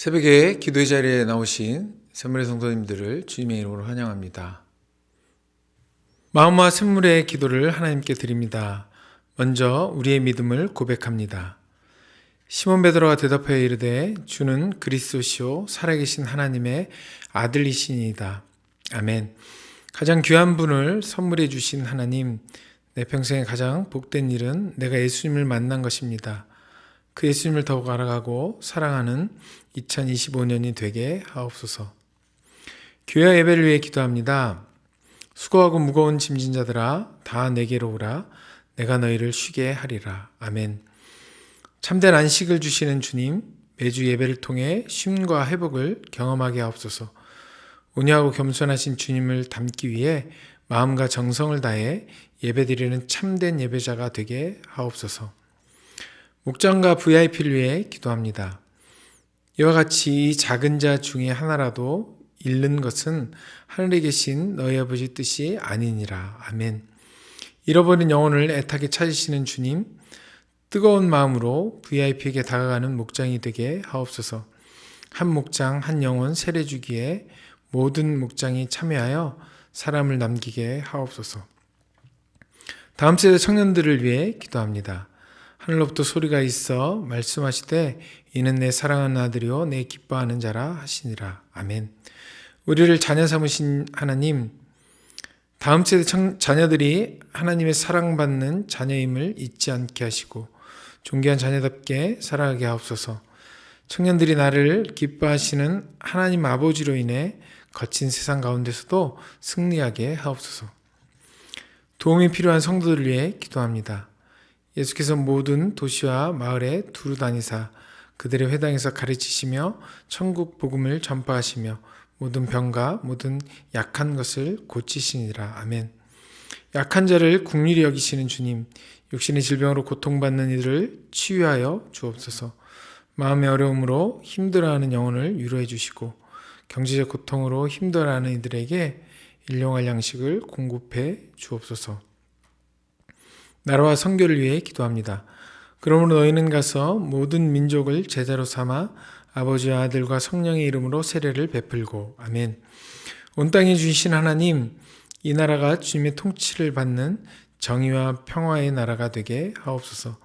새벽에 기도의 자리에 나오신 샘물의 성도님들을 주님의 이름으로 환영합니다. 마음과 샘물의 기도를 하나님께 드립니다. 먼저 우리의 믿음을 고백합니다. 시몬 베드로가 대답하여 이르되 주는 그리스도시요 살아계신 하나님의 아들이시니이다. 아멘. 가장 귀한 분을 선물해 주신 하나님, 내 평생에 가장 복된 일은 내가 예수님을 만난 것입니다. 그 예수님을 더욱 알아가고 사랑하는 2025년이 되게 하옵소서. 교회 예배를 위해 기도합니다. 수고하고 무거운 짐진 자들아 다 내게로 오라. 내가 너희를 쉬게 하리라. 아멘. 참된 안식을 주시는 주님, 매주 예배를 통해 쉼과 회복을 경험하게 하옵소서. 온유하고 겸손하신 주님을 닮기 위해 마음과 정성을 다해 예배드리는 참된 예배자가 되게 하옵소서. 목장과 VIP를 위해 기도합니다. 이와 같이 이 작은 자 중에 하나라도 잃는 것은 하늘에 계신 너희 아버지 뜻이 아니니라. 아멘. 잃어버린 영혼을 애타게 찾으시는 주님, 뜨거운 마음으로 VIP에게 다가가는 목장이 되게 하옵소서. 한 목장 한 영혼 세례 주기에 모든 목장이 참여하여 사람을 남기게 하옵소서. 다음 세대 청년들을 위해 기도합니다. 하늘로부터 소리가 있어 말씀하시되 이는 내 사랑하는 아들이요 내 기뻐하는 자라 하시니라. 아멘. 우리를 자녀 삼으신 하나님, 다음 세대 자녀들이 하나님의 사랑받는 자녀임을 잊지 않게 하시고 존귀한 자녀답게 살아가게 하옵소서. 청년들이 나를 기뻐하시는 하나님 아버지로 인해 거친 세상 가운데서도 승리하게 하옵소서. 도움이 필요한 성도들을 위해 기도합니다. 예수께서 모든 도시와 마을에 두루 다니사 그들의 회당에서 가르치시며 천국 복음을 전파하시며 모든 병과 모든 약한 것을 고치시니라. 아멘. 약한 자를 긍휼히 여기시는 주님, 육신의 질병으로 고통받는 이들을 치유하여 주옵소서. 마음의 어려움으로 힘들어하는 영혼을 위로해 주시고 경제적 고통으로 힘들어하는 이들에게 일용할 양식을 공급해 주옵소서. 나라와 선교를 위해 기도합니다. 그러므로 너희는 가서 모든 민족을 제자로 삼아 아버지와 아들과 성령의 이름으로 세례를 베풀고. 아멘. 온 땅에 주신 하나님, 이 나라가 주님의 통치를 받는 정의와 평화의 나라가 되게 하옵소서.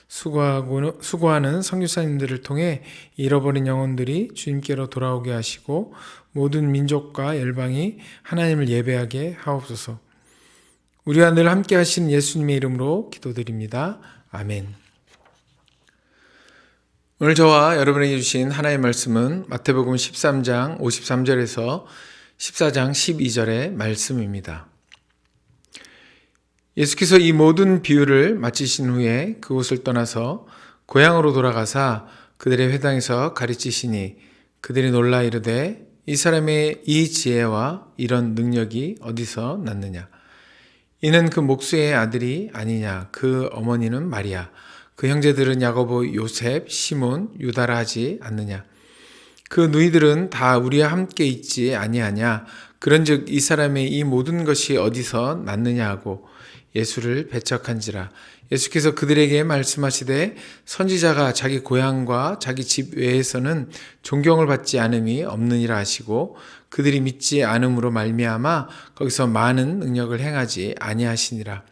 수고하는 선교사님들을 통해 잃어버린 영혼들이 주님께로 돌아오게 하시고 모든 민족과 열방이 하나님을 예배하게 하옵소서. 우리와 늘 함께 하시는 예수님의 이름으로 기도드립니다. 아멘. 오늘 저와 여러분에게 주신 하나님의 말씀은 마태복음 13장 53절에서 14장 12절의 말씀입니다. 예수께서 이 모든 비유를 마치신 후에 그곳을 떠나서 고향으로 돌아가사 그들의 회당에서 가르치시니 그들이 놀라 이르되 이 사람의 이 지혜와 이런 능력이 어디서 났느냐? 이는 그 목수의 아들이 아니냐? 그 어머니는 마리아, 그 형제들은 야고보, 요셉, 시몬, 유다라 하지 않느냐? 그 누이들은 다 우리와 함께 있지 아니하냐? 그런즉 이 사람의 이 모든 것이 어디서 났느냐 하고 예수를 배척한지라. 예수께서 그들에게 말씀하시되 선지자가 자기 고향과 자기 집 외에서는 존경을 받지 않음이 없느니라 하시고 그들이 믿지 않음으로 말미암아 거기서 많은 능력을 행하지 아니하시니라.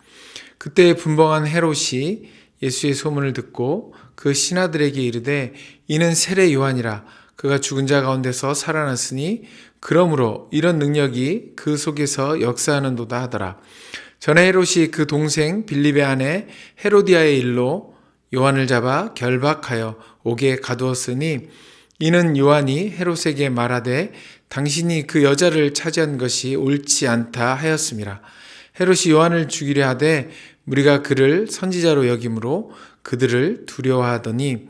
그때 분봉한 헤롯이 예수의 소문을 듣고 그 신하들에게 이르되 이는 세례 요한이라. 그가 죽은 자 가운데서 살아났으니 그러므로 이런 능력이 그 속에서 역사하는도다 하더라. 전에 헤롯이 그 동생 빌립의 아내 헤로디아의 일로 요한을 잡아 결박하여 옥에 가두었으니 이는 요한이 헤롯에게 말하되 당신이 그 여자를 차지한 것이 옳지 않다 하였음이라. 헤롯이 요한을 죽이려 하되 무리가 그를 선지자로 여김으로 그들을 두려워하더니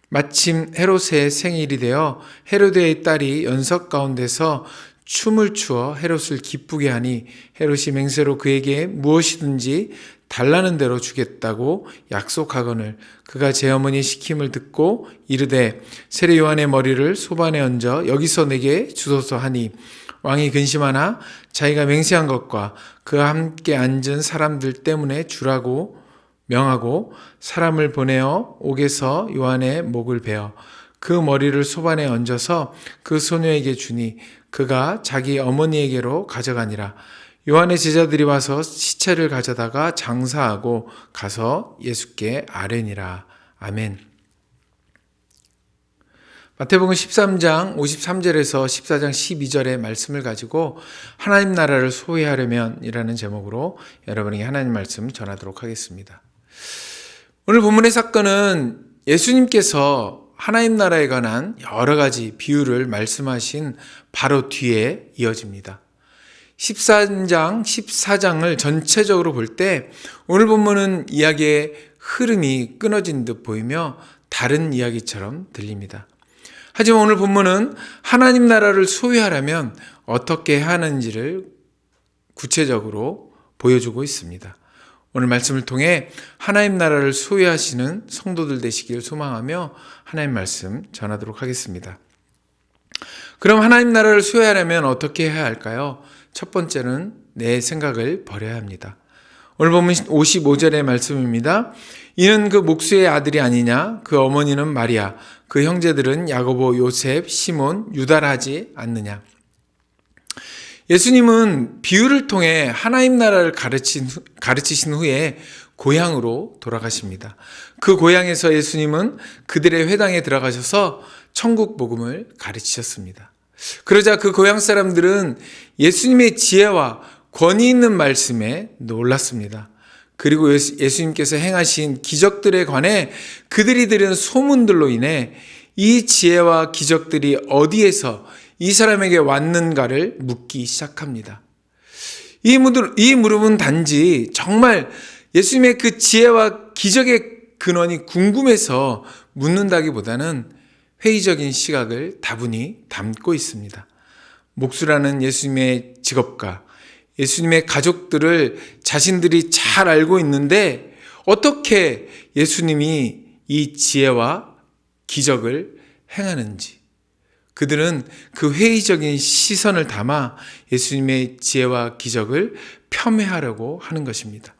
마침 헤롯의 생일이 되어 헤로데의 딸이 연석 가운데서 춤을 추어 헤롯을 기쁘게 하니 헤롯이 맹세로 그에게 무엇이든지 달라는 대로 주겠다고 약속하거늘 그가 제 어머니 시킴을 듣고 이르되 세례 요한의 머리를 소반에 얹어 여기서 내게 주소서 하니 왕이 근심하나 자기가 맹세한 것과 그와 함께 앉은 사람들 때문에 주라고 명하고 사람을 보내어 옥에서 요한의 목을 베어 그 머리를 소반에 얹어서 그 소녀에게 주니 그가 자기 어머니에게로 가져가니라. 요한의 제자들이 와서 시체를 가져다가 장사하고 가서 예수께 아뢰니라. 아멘. 마태복음 13장 53절에서 14장 12절의 말씀을 가지고 하나님 나라를 소유하려면 이라는 제목으로 여러분에게 하나님 말씀 전하도록 하겠습니다. 오늘 본문의 사건은 예수님께서 하나님 나라에 관한 여러 가지 비유를 말씀하신 바로 뒤에 이어집니다. 13장, 14장을 전체적으로 볼 때 오늘 본문은 이야기의 흐름이 끊어진 듯 보이며 다른 이야기처럼 들립니다. 하지만 오늘 본문은 하나님 나라를 소유하려면 어떻게 하는지를 구체적으로 보여주고 있습니다. 오늘 말씀을 통해 하나님 나라를 소유하시는 성도들 되시길 소망하며 하나님 말씀 전하도록 하겠습니다. 그럼 하나님 나라를 소유하려면 어떻게 해야 할까요? 첫 번째는 내 생각을 버려야 합니다. 오늘 보면 55절의 말씀입니다. 이는 그 목수의 아들이 아니냐? 그 어머니는 마리아, 그 형제들은 야고보, 요셉, 시몬, 유다라 하지 않느냐? 예수님은 비유를 통해 하나님 나라를 가르치신 후에 고향으로 돌아가십니다. 그 고향에서 예수님은 그들의 회당에 들어가셔서 천국 복음을 가르치셨습니다. 그러자 그 고향 사람들은 예수님의 지혜와 권위 있는 말씀에 놀랐습니다. 그리고 예수님께서 행하신 기적들에 관해 그들이 들은 소문들로 인해 이 지혜와 기적들이 어디에서 이 사람에게 왔는가를 묻기 시작합니다. 이 물음은 단지 정말 예수님의 그 지혜와 기적의 근원이 궁금해서 묻는다기보다는 회의적인 시각을 다분히 담고 있습니다. 목수라는 예수님의 직업과 예수님의 가족들을 자신들이 잘 알고 있는데 어떻게 예수님이 이 지혜와 기적을 행하는지 그들은 그 회의적인 시선을 담아 예수님의 지혜와 기적을 폄훼하려고 하는 것입니다.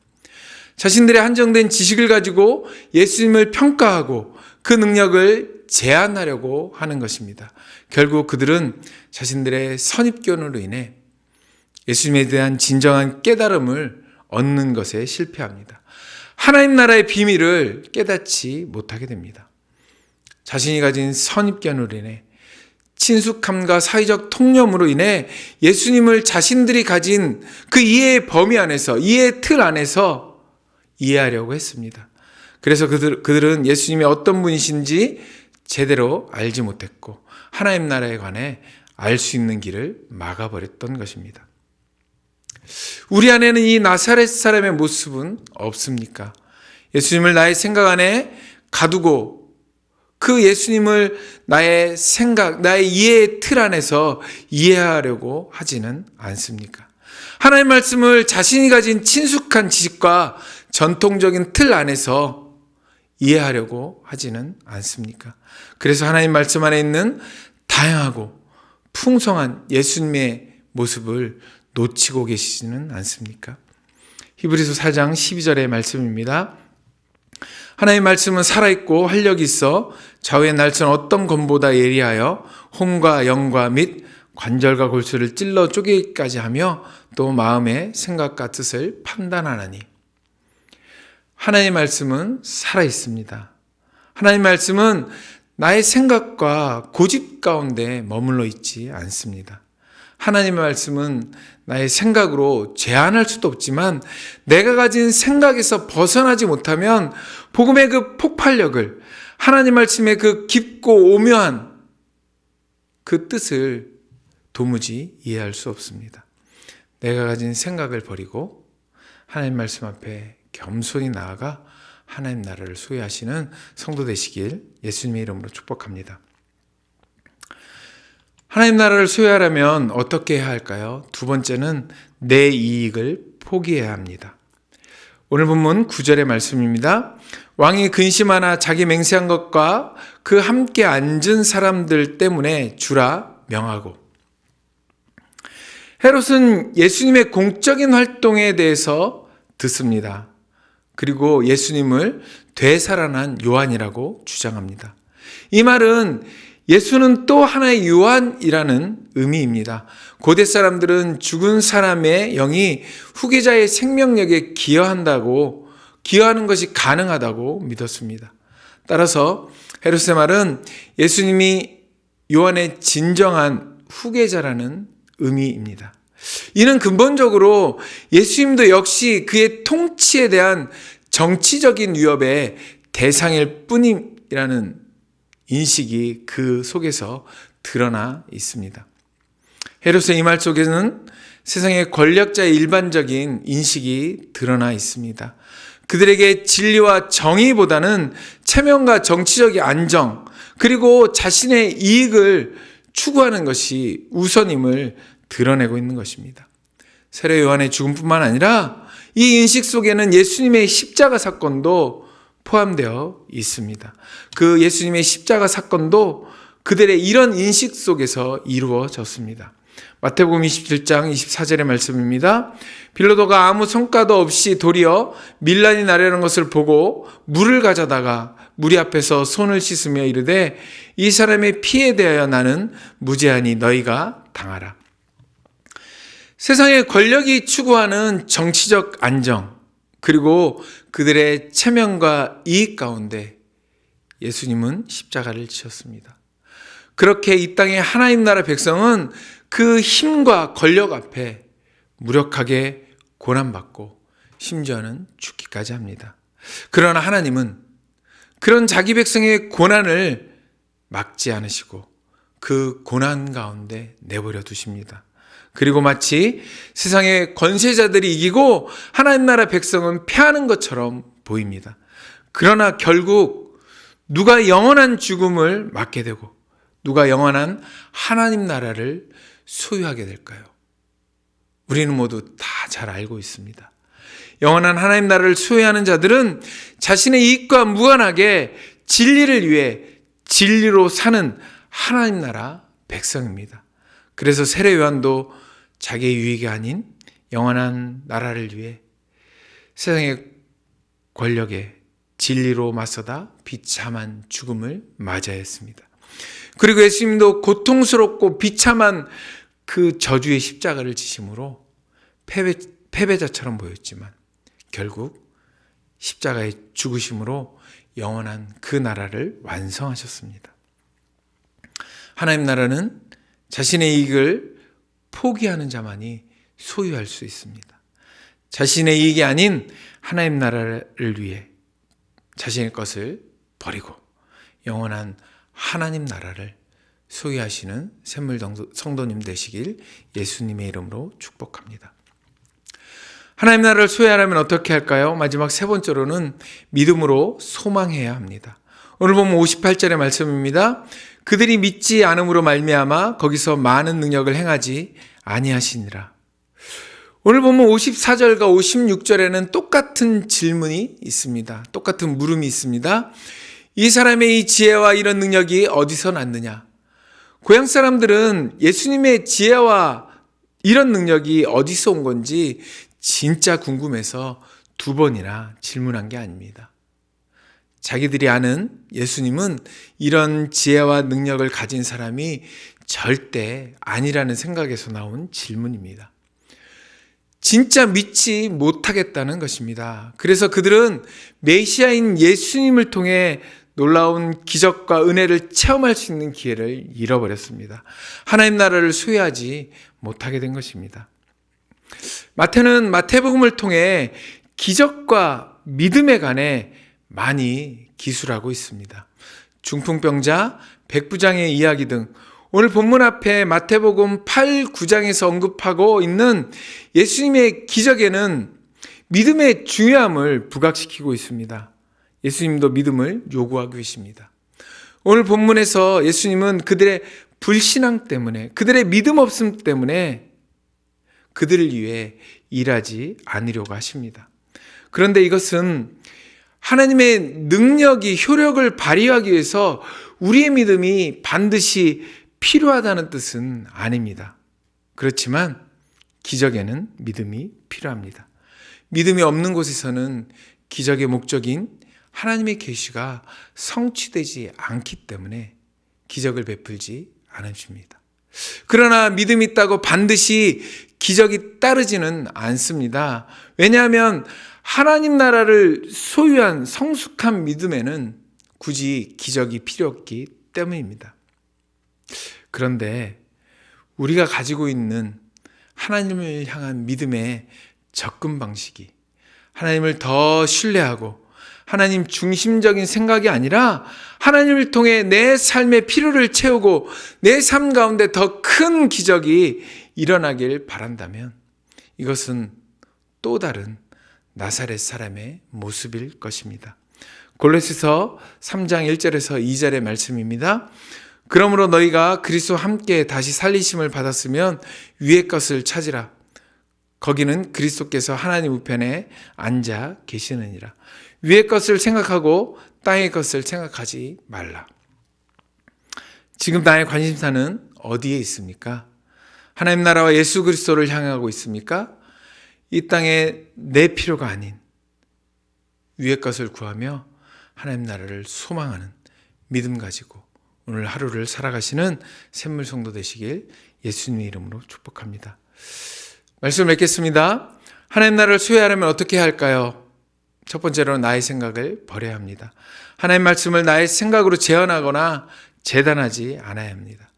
자신들의 한정된 지식을 가지고 예수님을 평가하고 그 능력을 제한하려고 하는 것입니다. 결국 그들은 자신들의 선입견으로 인해 예수님에 대한 진정한 깨달음을 얻는 것에 실패합니다. 하나님 나라의 비밀을 깨닫지 못하게 됩니다. 자신이 가진 선입견으로 인해 친숙함과 사회적 통념으로 인해 예수님을 자신들이 가진 그 이해의 범위 안에서, 이해의 틀 안에서 이해하려고 했습니다. 그래서 그들은 예수님이 어떤 분이신지 제대로 알지 못했고 하나님 나라에 관해 알 수 있는 길을 막아버렸던 것입니다. 우리 안에는 이 나사렛 사람의 모습은 없습니까? 예수님을 나의 생각 안에 가두고 그 예수님을 나의 생각, 나의 이해의 틀 안에서 이해하려고 하지는 않습니까? 하나님의 말씀을 자신이 가진 친숙한 지식과 전통적인 틀 안에서 이해하려고 하지는 않습니까? 그래서 하나님 말씀 안에 있는 다양하고 풍성한 예수님의 모습을 놓치고 계시지는 않습니까? 히브리서 4장 12절의 말씀입니다. 하나님의 말씀은 살아있고 활력이 있어 좌우의 날선 어떤 검보다 예리하여 혼과 영과 및 관절과 골수를 찔러 쪼개기까지 하며 또 마음의 생각과 뜻을 판단하나니. 하나님의 말씀은 살아있습니다. 하나님의 말씀은 나의 생각과 고집 가운데 머물러 있지 않습니다. 하나님의 말씀은 나의 생각으로 제한할 수도 없지만 내가 가진 생각에서 벗어나지 못하면 복음의 그 폭발력을, 하나님 말씀의 그 깊고 오묘한 그 뜻을 도무지 이해할 수 없습니다. 내가 가진 생각을 버리고 하나님 말씀 앞에 겸손히 나아가 하나님 나라를 소유하시는 성도 되시길 예수님의 이름으로 축복합니다. 하나님 나라를 소유하려면 어떻게 해야 할까요? 두 번째는 내 이익을 포기해야 합니다. 오늘 본문 9절의 말씀입니다. 왕이 근심하나 자기 맹세한 것과 그 함께 앉은 사람들 때문에 주라 명하고. 헤롯은 예수님의 공적인 활동에 대해서 듣습니다. 그리고 예수님을 되살아난 요한이라고 주장합니다. 이 말은 예수는 또 하나의 요한이라는 의미입니다. 고대 사람들은 죽은 사람의 영이 후계자의 생명력에 기여하는 것이 가능하다고 믿었습니다. 따라서 헤롯의 말은 예수님이 요한의 진정한 후계자라는 의미입니다. 이는 근본적으로 예수님도 역시 그의 통치에 대한 정치적인 위협의 대상일 뿐이라는 인식이 그 속에서 드러나 있습니다. 헤롯의 이 말 속에는 세상의 권력자의 일반적인 인식이 드러나 있습니다. 그들에게 진리와 정의보다는 체면과 정치적인 안정, 그리고 자신의 이익을 추구하는 것이 우선임을 드러내고 있는 것입니다. 세례 요한의 죽음뿐만 아니라 이 인식 속에는 예수님의 십자가 사건도 포함되어 있습니다. 그 예수님의 십자가 사건도 그들의 이런 인식 속에서 이루어졌습니다. 마태복음 27장 24절의 말씀입니다. 빌라도가 아무 성과도 없이 도리어 밀란이 나려는 것을 보고 물을 가져다가 무리 앞에서 손을 씻으며 이르되 이 사람의 피에 대하여 나는 무죄하니 너희가 당하라. 세상의 권력이 추구하는 정치적 안정, 그리고 그들의 체면과 이익 가운데 예수님은 십자가를 지셨습니다. 그렇게 이 땅의 하나님 나라 백성은 그 힘과 권력 앞에 무력하게 고난받고 심지어는 죽기까지 합니다. 그러나 하나님은 그런 자기 백성의 고난을 막지 않으시고 그 고난 가운데 내버려 두십니다. 그리고 마치 세상의 권세자들이 이기고 하나님 나라 백성은 패하는 것처럼 보입니다. 그러나 결국 누가 영원한 죽음을 맞게 되고 누가 영원한 하나님 나라를 소유하게 될까요? 우리는 모두 다 잘 알고 있습니다. 영원한 하나님 나라를 소유하는 자들은 자신의 이익과 무관하게 진리를 위해 진리로 사는 하나님 나라 백성입니다. 그래서 세례 요한도 자기의 유익이 아닌 영원한 나라를 위해 세상의 권력에 진리로 맞서다 비참한 죽음을 맞아야 했습니다. 그리고 예수님도 고통스럽고 비참한 그 저주의 십자가를 지심으로 패배자처럼 보였지만 결국 십자가의 죽으심으로 영원한 그 나라를 완성하셨습니다. 하나님 나라는 자신의 이익을 포기하는 자만이 소유할 수 있습니다. 자신의 이익이 아닌 하나님 나라를 위해 자신의 것을 버리고 영원한 하나님 나라를 소유하시는 샘물 성도님 되시길 예수님의 이름으로 축복합니다. 하나님 나라를 소유하려면 어떻게 할까요? 마지막 세 번째로는 믿음으로 소망해야 합니다. 오늘 보면 58절의 말씀입니다. 그들이 믿지 않음으로 말미암아 거기서 많은 능력을 행하지 아니하시니라. 오늘 보면 54절과 56절에는 똑같은 질문이 있습니다. 똑같은 물음이 있습니다. 이 사람의 이 지혜와 이런 능력이 어디서 났느냐? 고향 사람들은 예수님의 지혜와 이런 능력이 어디서 온 건지 진짜 궁금해서 두 번이나 질문한 게 아닙니다. 자기들이 아는 예수님은 이런 지혜와 능력을 가진 사람이 절대 아니라는 생각에서 나온 질문입니다. 진짜 믿지 못하겠다는 것입니다. 그래서 그들은 메시아인 예수님을 통해 놀라운 기적과 은혜를 체험할 수 있는 기회를 잃어버렸습니다. 하나님 나라를 소유하지 못하게 된 것입니다. 마태는 마태복음을 통해 기적과 믿음에 관해 많이 기술하고 있습니다. 중풍병자, 백부장의 이야기 등 오늘 본문 앞에 마태복음 8, 9장에서 언급하고 있는 예수님의 기적에는 믿음의 중요함을 부각시키고 있습니다. 예수님도 믿음을 요구하고 계십니다. 오늘 본문에서 예수님은 그들의 불신앙 때문에, 그들의 믿음 없음 때문에 그들을 위해 일하지 않으려고 하십니다. 그런데 이것은 하나님의 능력이 효력을 발휘하기 위해서 우리의 믿음이 반드시 필요하다는 뜻은 아닙니다. 그렇지만 기적에는 믿음이 필요합니다. 믿음이 없는 곳에서는 기적의 목적인 하나님의 계시가 성취되지 않기 때문에 기적을 베풀지 않으십니다. 그러나 믿음이 있다고 반드시 기적이 따르지는 않습니다. 왜냐하면 하나님 나라를 소유한 성숙한 믿음에는 굳이 기적이 필요 없기 때문입니다. 그런데 우리가 가지고 있는 하나님을 향한 믿음의 접근 방식이 하나님을 더 신뢰하고 하나님 중심적인 생각이 아니라 하나님을 통해 내 삶의 필요를 채우고 내 삶 가운데 더 큰 기적이 일어나길 바란다면 이것은 또 다른 나사렛 사람의 모습일 것입니다. 골로새서 3장 1절에서 2절의 말씀입니다. 그러므로 너희가 그리스도와 함께 다시 살리심을 받았으면 위의 것을 찾으라. 거기는 그리스도께서 하나님 우편에 앉아 계시느니라. 위의 것을 생각하고 땅의 것을 생각하지 말라. 지금 나의 관심사는 어디에 있습니까? 하나님 나라와 예수 그리스도를 향하고 있습니까? 이 땅에 내 필요가 아닌 위의 것을 구하며 하나님 나라를 소망하는 믿음 가지고 오늘 하루를 살아가시는 샘물 성도 되시길 예수님의 이름으로 축복합니다. 말씀을 맺겠습니다. 하나님 나라를 소유하려면 어떻게 해야 할까요? 첫 번째로 나의 생각을 버려야 합니다. 하나님 말씀을 나의 생각으로 재현하거나 재단하지 않아야 합니다.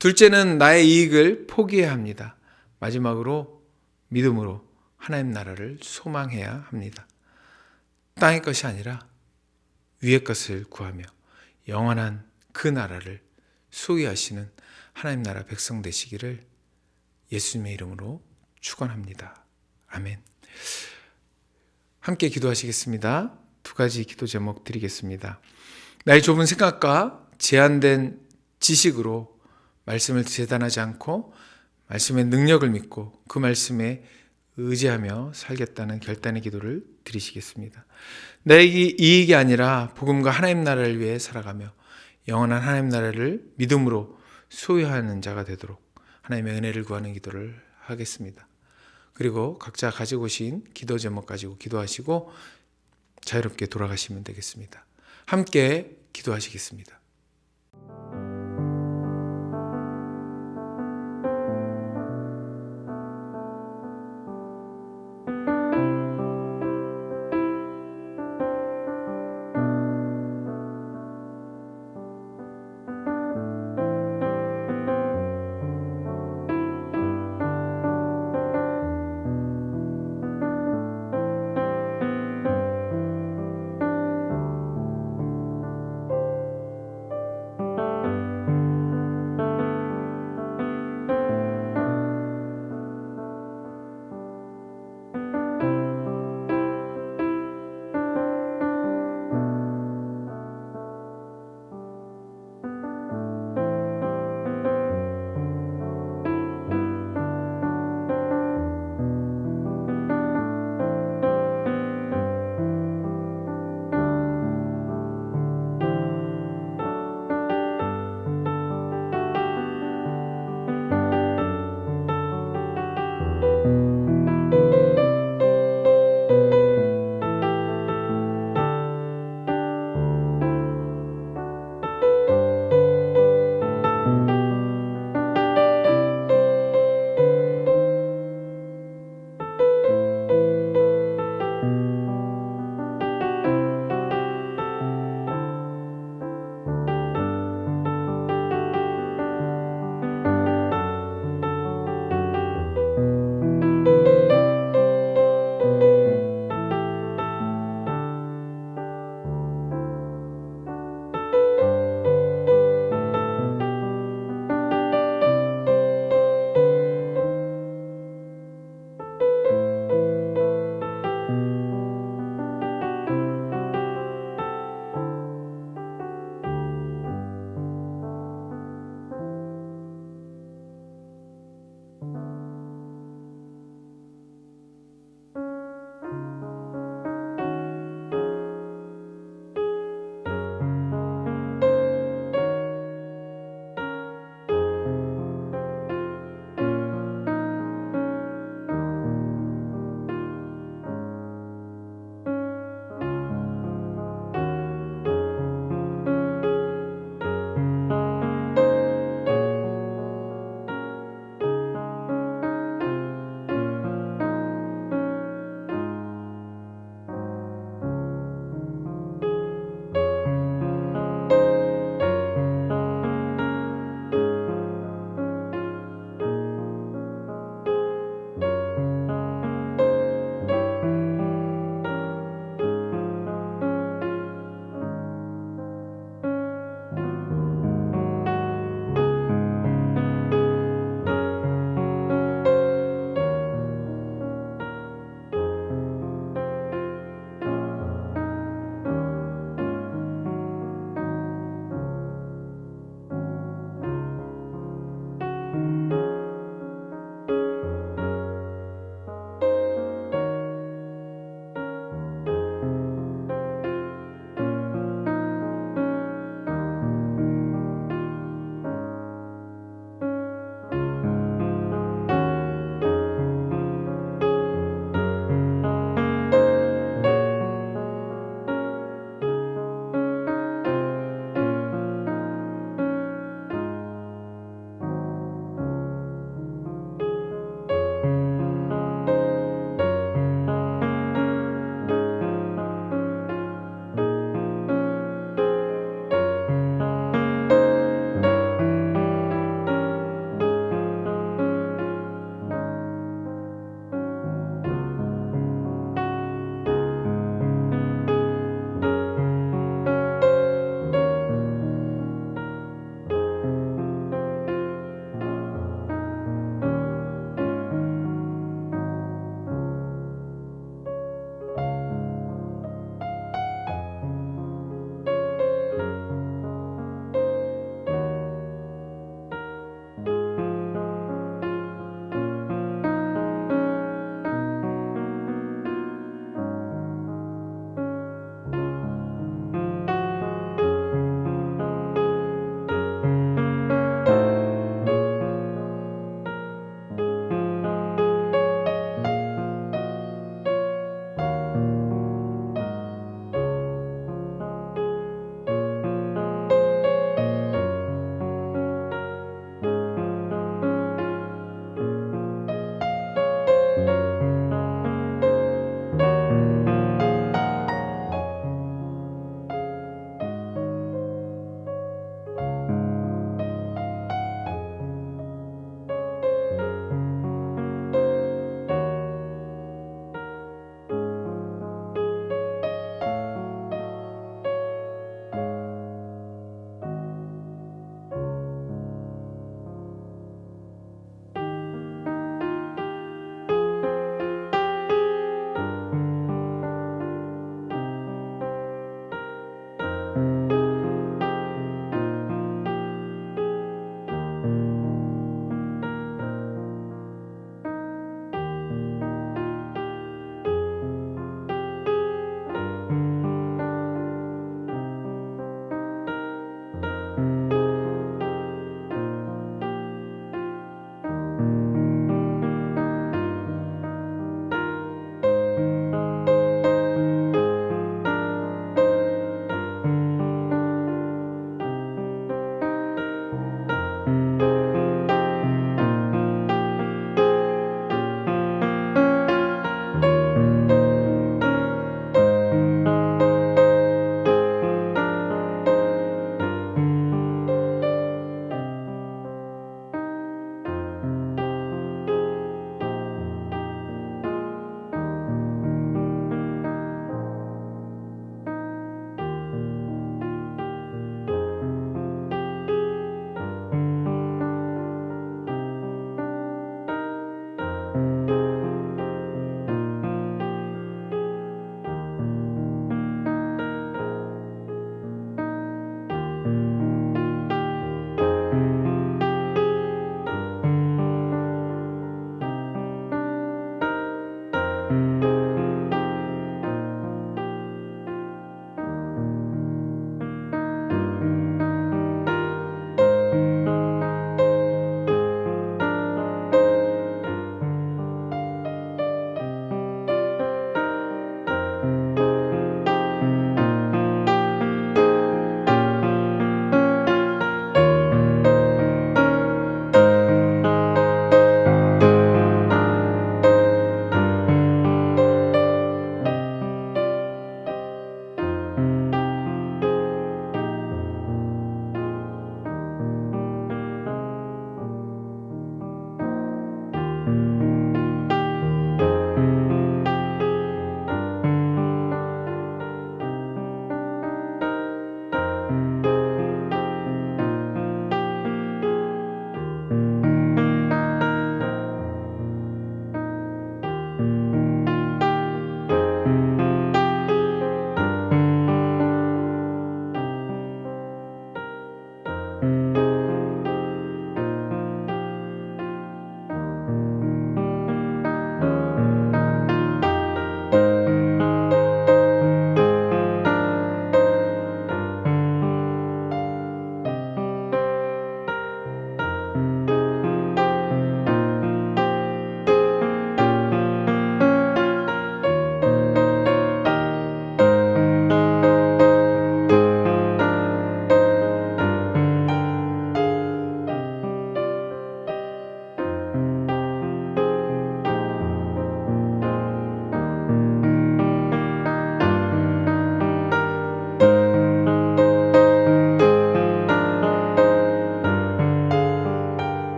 둘째는 나의 이익을 포기해야 합니다. 마지막으로 믿음으로 하나님 나라를 소망해야 합니다. 땅의 것이 아니라 위의 것을 구하며 영원한 그 나라를 소유하시는 하나님 나라 백성 되시기를 예수님의 이름으로 축원합니다. 아멘. 함께 기도하시겠습니다. 두 가지 기도 제목 드리겠습니다. 나의 좁은 생각과 제한된 지식으로 말씀을 재단하지 않고 말씀의 능력을 믿고 그 말씀에 의지하며 살겠다는 결단의 기도를 드리시겠습니다. 내 이익이 아니라 복음과 하나님 나라를 위해 살아가며 영원한 하나님 나라를 믿음으로 소유하는 자가 되도록 하나님의 은혜를 구하는 기도를 하겠습니다. 그리고 각자 가지고 오신 기도 제목 가지고 기도하시고 자유롭게 돌아가시면 되겠습니다. 함께 기도하시겠습니다.